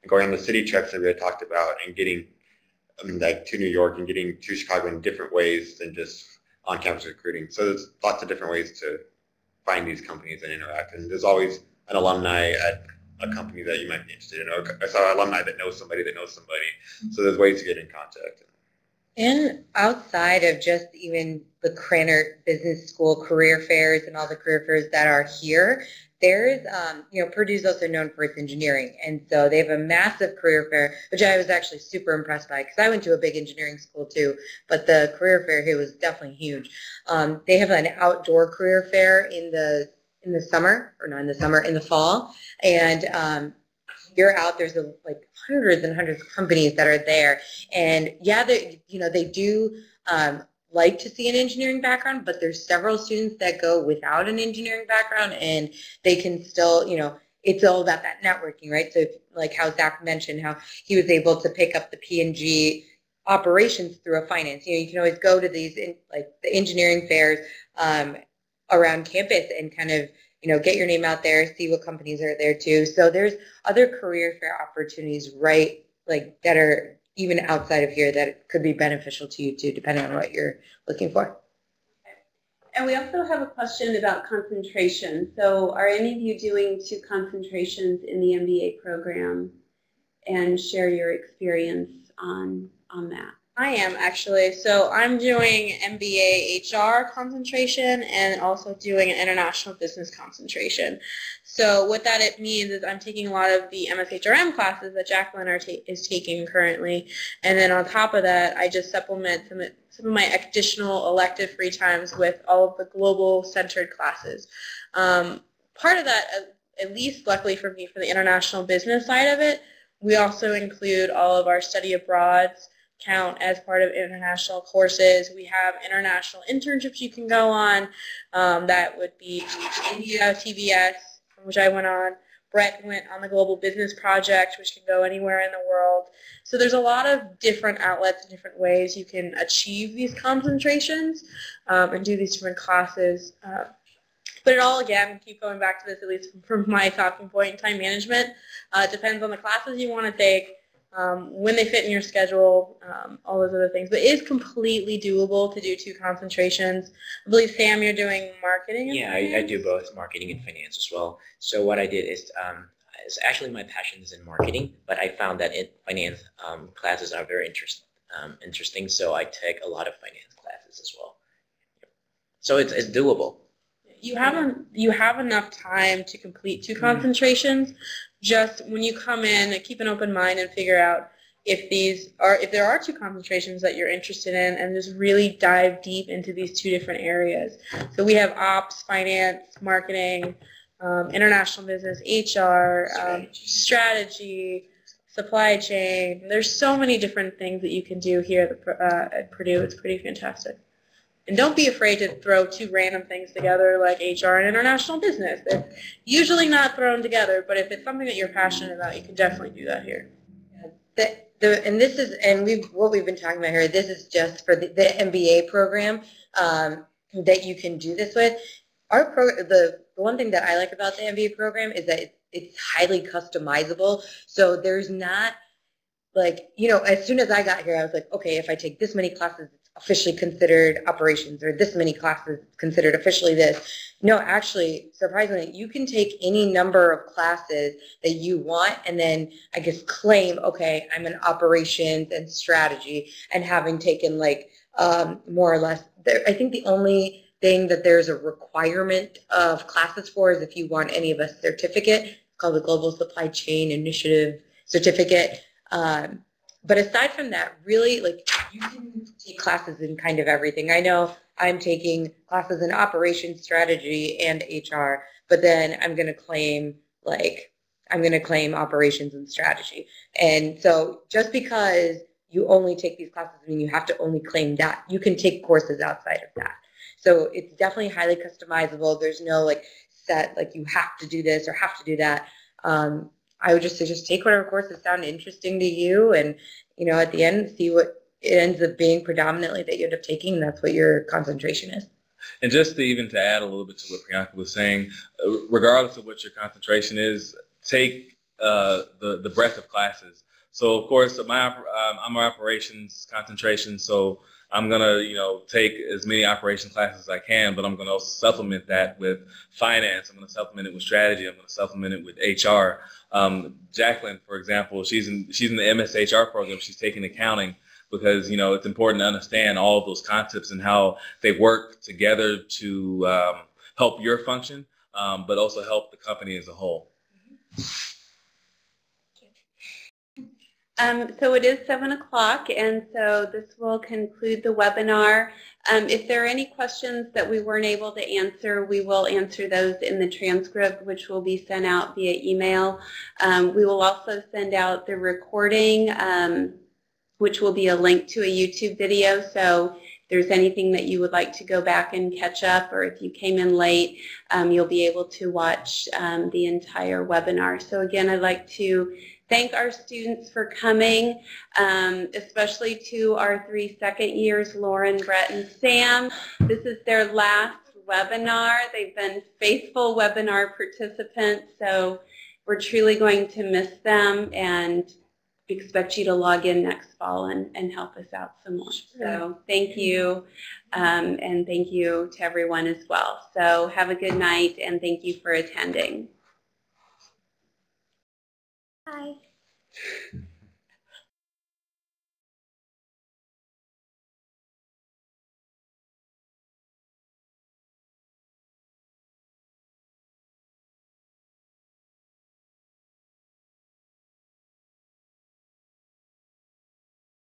going on the city trips that we had talked about, and getting like to New York and getting to Chicago in different ways than just on-campus recruiting. So there's lots of different ways to find these companies and interact. And there's always an alumni at a company that you might be interested in, or an alumni that knows somebody that knows somebody. So there's ways to get in contact. And outside of just even the Krannert Business School career fairs and all the career fairs that are here, there's, Purdue's also known for its engineering. And so they have a massive career fair, which I was actually super impressed by because I went to a big engineering school too, but the career fair here was definitely huge. They have an outdoor career fair in the in the summer, or not in the summer, in the fall, and you're out. There's like hundreds and hundreds of companies that are there, and yeah, they do like to see an engineering background, but there's several students that go without an engineering background, and they can still, it's all about that networking, right? So like how Zach mentioned, how he was able to pick up the P&G operations through a finance. You can always go to these like the engineering fairs around campus and kind of get your name out there, see what companies are there too. So there's other career fair opportunities, right? Like that are even outside of here that could be beneficial to you too, depending on what you're looking for. And we also have a question about concentration. So are any of you doing 2 concentrations in the MBA program, and share your experience on that? I am actually. So I'm doing MBA HR concentration and also doing an international business concentration. So what that means is I'm taking a lot of the MSHRM classes that Jacqueline is taking currently, and then on top of that, I just supplement some of my additional elective free times with all of the global centered classes. Part of that, at least luckily for me, for the international business side of it, we also include all of our study abroads count as part of international courses. We have international internships you can go on. That would be India, TBS, which I went on. Brett went on the Global Business Project, which can go anywhere in the world. So there's a lot of different outlets and different ways you can achieve these concentrations and do these different classes. But it all, again, keep going back to this, at least from my talking point, time management. Depends on the classes you want to take, when they fit in your schedule, all those other things. But it is completely doable to do 2 concentrations. I believe, Sam, you're doing marketing and finance? I do both marketing and finance as well. So what I did is actually my passion is in marketing, but I found that finance classes are very interesting, so I take a lot of finance classes as well. So it's doable. You have enough time to complete 2 concentrations. Just when you come in, keep an open mind and figure out if there are 2 concentrations that you're interested in, and just really dive deep into these 2 different areas. So we have ops, finance, marketing, international business, HR, strategy, supply chain. There's so many different things that you can do here at Purdue. It's pretty fantastic. And don't be afraid to throw 2 random things together like HR and international business. They're usually not thrown together, but if it's something that you're passionate about, you can definitely do that here. What we've been talking about here, this is just for the MBA program that you can do this with. The one thing that I like about the MBA program is that it's highly customizable. So there's not like, as soon as I got here, I was like, okay, if I take this many classes, it's officially considered operations, or this many classes considered officially this. No, actually, surprisingly, you can take any number of classes that you want and then, I guess, claim, okay, I'm in operations and strategy, and having taken like more or less, I think the only thing that there's a requirement of classes for is if you want any of a certificate. It's called the Global Supply Chain Initiative Certificate. But aside from that, really, like, you can take classes in kind of everything. I know I'm taking classes in operations, strategy, and HR, but then I'm going to claim operations and strategy. And so just because you only take these classes, I mean, you have to only claim that. You can take courses outside of that. So it's definitely highly customizable. There's no like set, like you have to do this or have to do that. I would just say just take whatever courses sound interesting to you, and at the end see what it ends up being predominantly that you end up taking, and that's what your concentration is. And just to add a little bit to what Priyanka was saying, regardless of what your concentration is, take the breadth of classes. So of course, I'm an operations concentration, so I'm gonna take as many operation classes as I can, but I'm gonna supplement that with finance. I'm gonna supplement it with strategy. I'm gonna supplement it with HR. Jacqueline, for example, she's in the MSHR program. She's taking accounting because it's important to understand all of those concepts and how they work together to help your function, but also help the company as a whole. So it is 7 o'clock, and so this will conclude the webinar. If there are any questions that we weren't able to answer, we will answer those in the transcript, which will be sent out via email. We will also send out the recording, which will be a link to a YouTube video. So if there's anything that you would like to go back and catch up, or if you came in late, you'll be able to watch the entire webinar. So again, I'd like to thank our students for coming, especially to our 3 second years, Lauren, Brett, and Sam. This is their last webinar. They've been faithful webinar participants, so we're truly going to miss them and expect you to log in next fall and help us out some more. So thank you, and thank you to everyone as well. So have a good night, and thank you for attending. Bye.